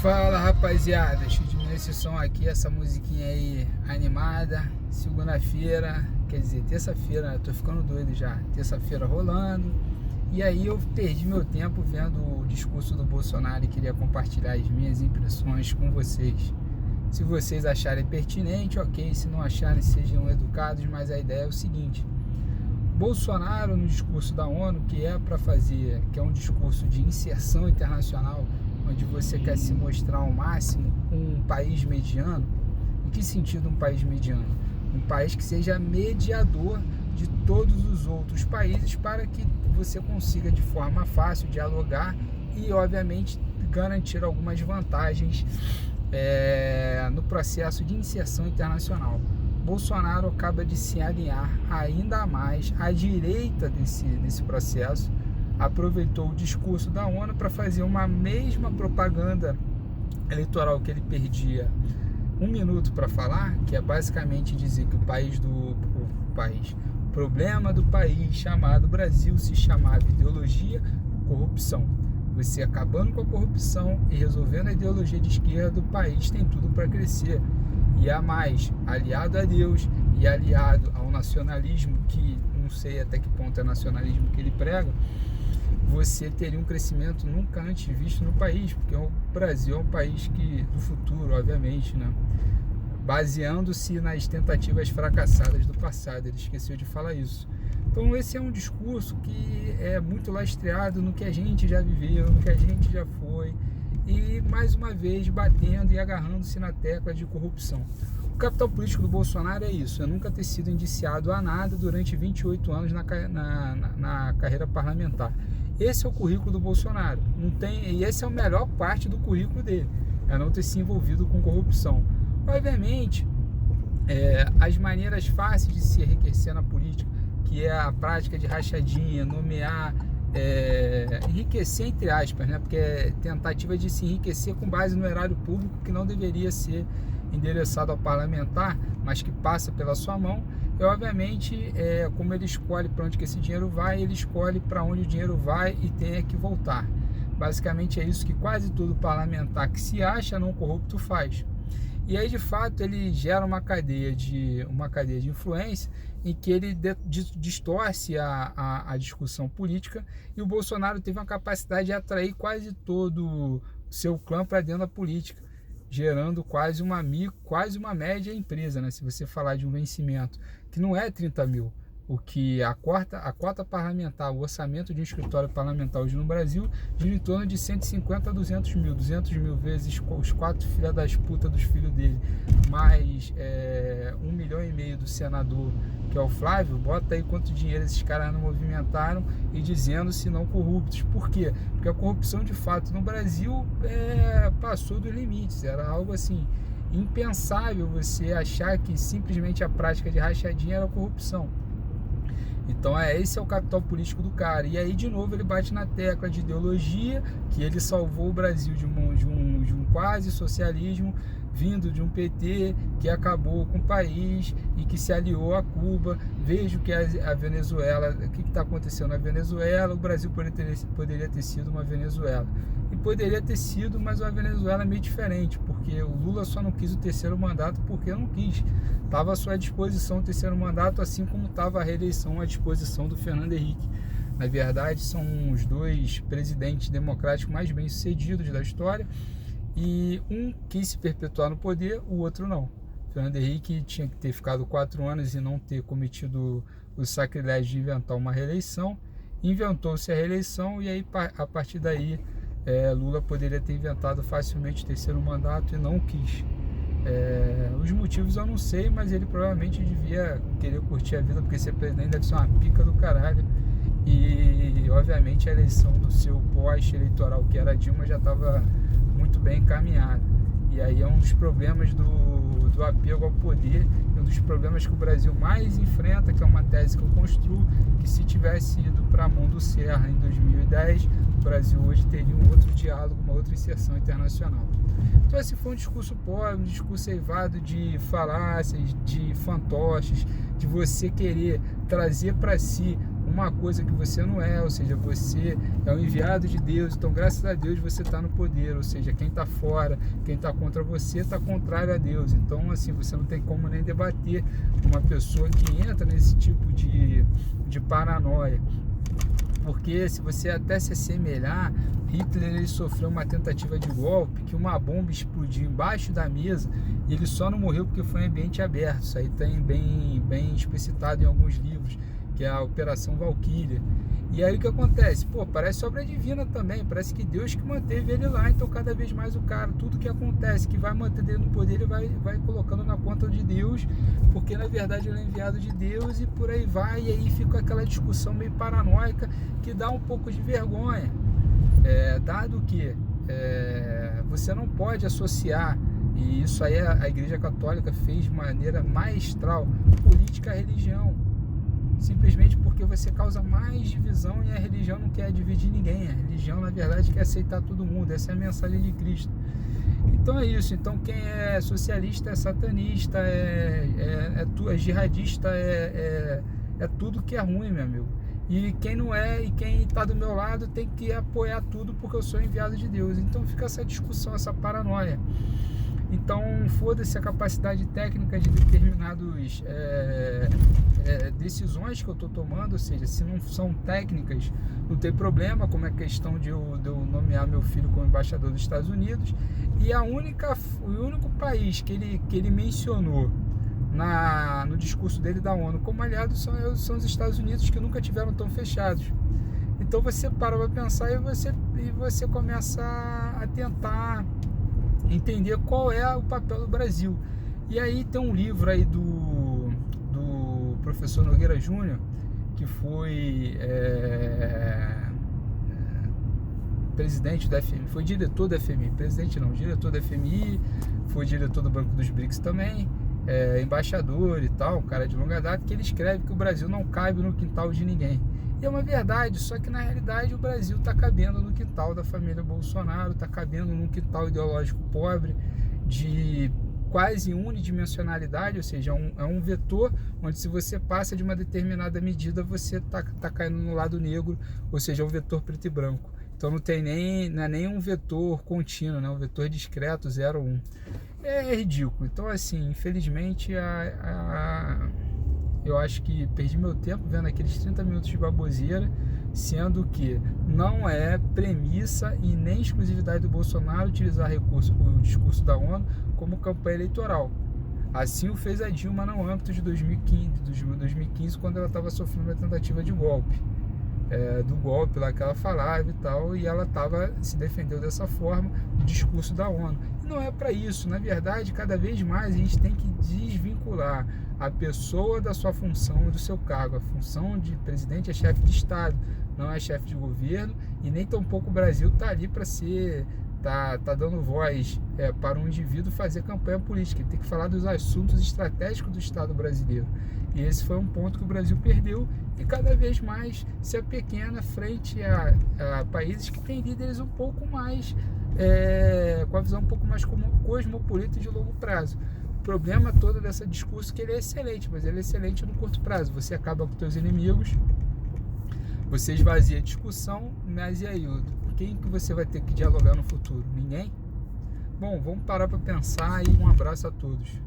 Fala, rapaziada, deixa eu diminuir esse som aqui, essa musiquinha aí animada. Segunda-feira, quer dizer, terça-feira, né? Tô ficando doido já. Terça-feira rolando. E aí eu perdi meu tempo vendo o discurso do Bolsonaro e queria compartilhar as minhas impressões com vocês. Se vocês acharem pertinente, ok. Se não acharem, sejam educados, mas a ideia é o seguinte: Bolsonaro, no discurso da ONU, que é um discurso de inserção internacional, onde você quer se mostrar ao máximo um país mediano. Em que sentido um país mediano? Um país que seja mediador de todos os outros países para que você consiga de forma fácil dialogar e, obviamente, garantir algumas vantagens no processo de inserção internacional. Bolsonaro acaba de se alinhar ainda mais à direita desse processo, aproveitou o discurso da ONU para fazer uma mesma propaganda eleitoral que ele perdia um minuto para falar, que é basicamente dizer que o problema do país chamado Brasil se chamava ideologia, corrupção. Você acabando com a corrupção e resolvendo a ideologia de esquerda, o país tem tudo para crescer. E a mais, aliado a Deus e aliado ao nacionalismo, que não sei até que ponto é nacionalismo que ele prega, você teria um crescimento nunca antes visto no país, porque o Brasil é um país do futuro, obviamente, né? Baseando-se nas tentativas fracassadas do passado. Ele esqueceu de falar isso. Então esse é um discurso que é muito lastreado no que a gente já viveu, no que a gente já foi, e mais uma vez batendo e agarrando-se na tecla de corrupção. O capital político do Bolsonaro é isso: é nunca ter sido indiciado a nada durante 28 anos na carreira parlamentar. Esse é o currículo do Bolsonaro. E essa é a melhor parte do currículo dele, é não ter se envolvido com corrupção. Obviamente, as maneiras fáceis de se enriquecer na política, que é a prática de rachadinha, nomear, enriquecer entre aspas, né? Porque é tentativa de se enriquecer com base no erário público, que não deveria ser endereçado ao parlamentar, mas que passa pela sua mão. E obviamente, como ele escolhe para onde que esse dinheiro vai, ele escolhe para onde o dinheiro vai e tem que voltar. Basicamente é isso que quase todo parlamentar que se acha não corrupto faz. E aí, de fato, ele gera uma cadeia de influência em que ele distorce a discussão política, e o Bolsonaro teve uma capacidade de atrair quase todo o seu clã para dentro da política, gerando quase uma média empresa, né? Se você falar de um vencimento que não é 30 mil, o que a cota parlamentar, o orçamento de um escritório parlamentar hoje no Brasil gira em torno de 150 a 200 mil vezes os 4 filhos das putas dos filhos dele, mais 1,5 milhão do senador, que é o Flávio. Bota aí quanto dinheiro esses caras não movimentaram, e dizendo-se não corruptos. Por quê? Porque a corrupção de fato no Brasil passou dos limites. Era algo assim impensável você achar que simplesmente a prática de rachadinha era corrupção. Então esse é o capital político do cara. E aí, de novo, ele bate na tecla de ideologia, que ele salvou o Brasil de um quase socialismo, vindo de um PT que acabou com o país e que se aliou a Cuba. Vejo que a Venezuela, o que está acontecendo na Venezuela, o Brasil poderia ter sido uma Venezuela. E poderia ter sido, mas uma Venezuela meio diferente, porque o Lula só não quis o terceiro mandato porque não quis. Estava à sua disposição o terceiro mandato, assim como estava a reeleição à disposição do Fernando Henrique. Na verdade, são os dois presidentes democráticos mais bem-sucedidos da história, e um quis se perpetuar no poder, o outro não. Fernando Henrique tinha que ter ficado 4 anos e não ter cometido o sacrilégio de inventar uma reeleição. Inventou-se a reeleição, e aí, a partir daí, Lula poderia ter inventado facilmente o terceiro mandato e não quis. Os motivos eu não sei, mas ele provavelmente devia querer curtir a vida, porque ser presidente deve ser uma pica do caralho. E obviamente a eleição do seu pós-eleitoral, que era Dilma, já estava muito bem encaminhada. E aí é um dos problemas do apego ao poder, um dos problemas que o Brasil mais enfrenta, que é uma tese que eu construo, que se tivesse ido para a mão do Serra em 2010, o Brasil hoje teria um outro diálogo, uma outra inserção internacional. Então esse foi um discurso pobre, um discurso eivado de falácias, de fantoches, de você querer trazer para si uma coisa que você não é, ou seja, você é o enviado de Deus, então graças a Deus você está no poder, ou seja, quem está fora, quem está contra você está contrário a Deus. Então assim, você não tem como nem debater uma pessoa que entra nesse tipo de paranoia. Porque se você até se assemelhar, Hitler ele sofreu uma tentativa de golpe, que uma bomba explodiu embaixo da mesa e ele só não morreu porque foi em ambiente aberto. Isso aí tem bem explicitado em alguns livros, que é a Operação Valkyria. E aí o que acontece? Pô, parece obra divina também, parece que Deus que manteve ele lá, então cada vez mais o cara, tudo que acontece, que vai manter ele no poder, ele vai colocando na conta de Deus, porque na verdade ele é enviado de Deus e por aí vai, e aí fica aquela discussão meio paranoica que dá um pouco de vergonha, dado que você não pode associar, e isso aí a Igreja Católica fez de maneira maestral, política à religião. Simplesmente porque você causa mais divisão e a religião não quer dividir ninguém. A religião, na verdade, quer aceitar todo mundo. Essa é a mensagem de Cristo. Então é isso. Então quem é socialista é satanista, é jihadista, é tudo que é ruim, meu amigo. E quem não é e quem está do meu lado tem que apoiar tudo porque eu sou enviado de Deus. Então fica essa discussão, essa paranoia. Então foda-se a capacidade técnica de determinadas decisões que eu estou tomando, ou seja, se não são técnicas não tem problema, como é a questão de eu nomear meu filho como embaixador dos Estados Unidos. E o único país que ele mencionou no discurso dele da ONU como aliado são os Estados Unidos, que nunca tiveram tão fechados. Então você para para pensar e você começa a tentar entender qual é o papel do Brasil. E aí tem um livro aí do professor Nogueira Júnior, que foi presidente da FMI, foi diretor da FMI, presidente não, diretor da FMI, foi diretor do Banco dos BRICS também, embaixador e tal, um cara de longa data, que ele escreve que o Brasil não cabe no quintal de ninguém. E é uma verdade, só que na realidade o Brasil está cabendo no quintal da família Bolsonaro, está cabendo num quintal ideológico pobre, de quase unidimensionalidade, ou seja, é um vetor onde se você passa de uma determinada medida, você tá caindo no lado negro, ou seja, é um vetor preto e branco. Então não é nem um vetor contínuo, né? Um vetor discreto, 0, 1. É ridículo. Então assim, infelizmente eu acho que perdi meu tempo vendo aqueles 30 minutos de baboseira, sendo que não é premissa e nem exclusividade do Bolsonaro utilizar o discurso da ONU como campanha eleitoral. Assim o fez a Dilma no âmbito de 2015, quando ela estava sofrendo uma tentativa de golpe. Do golpe lá que ela falava e tal, e ela se defendeu dessa forma, o discurso da ONU. E não é para isso, na verdade, cada vez mais a gente tem que desvincular a pessoa da sua função, do seu cargo. A função de presidente é chefe de Estado, não é chefe de governo, e nem tampouco o Brasil está ali para ser, tá dando voz para um indivíduo fazer campanha política. Ele tem que falar dos assuntos estratégicos do Estado brasileiro. E esse foi um ponto que o Brasil perdeu e cada vez mais se apequena frente a países que têm líderes um pouco mais, com a visão um pouco mais cosmopolita e de longo prazo. O problema todo desse discurso é que ele é excelente, mas ele é excelente no curto prazo. Você acaba com seus inimigos, você esvazia a discussão, mas e aí? Quem que você vai ter que dialogar no futuro? Ninguém? Bom, vamos parar para pensar e um abraço a todos.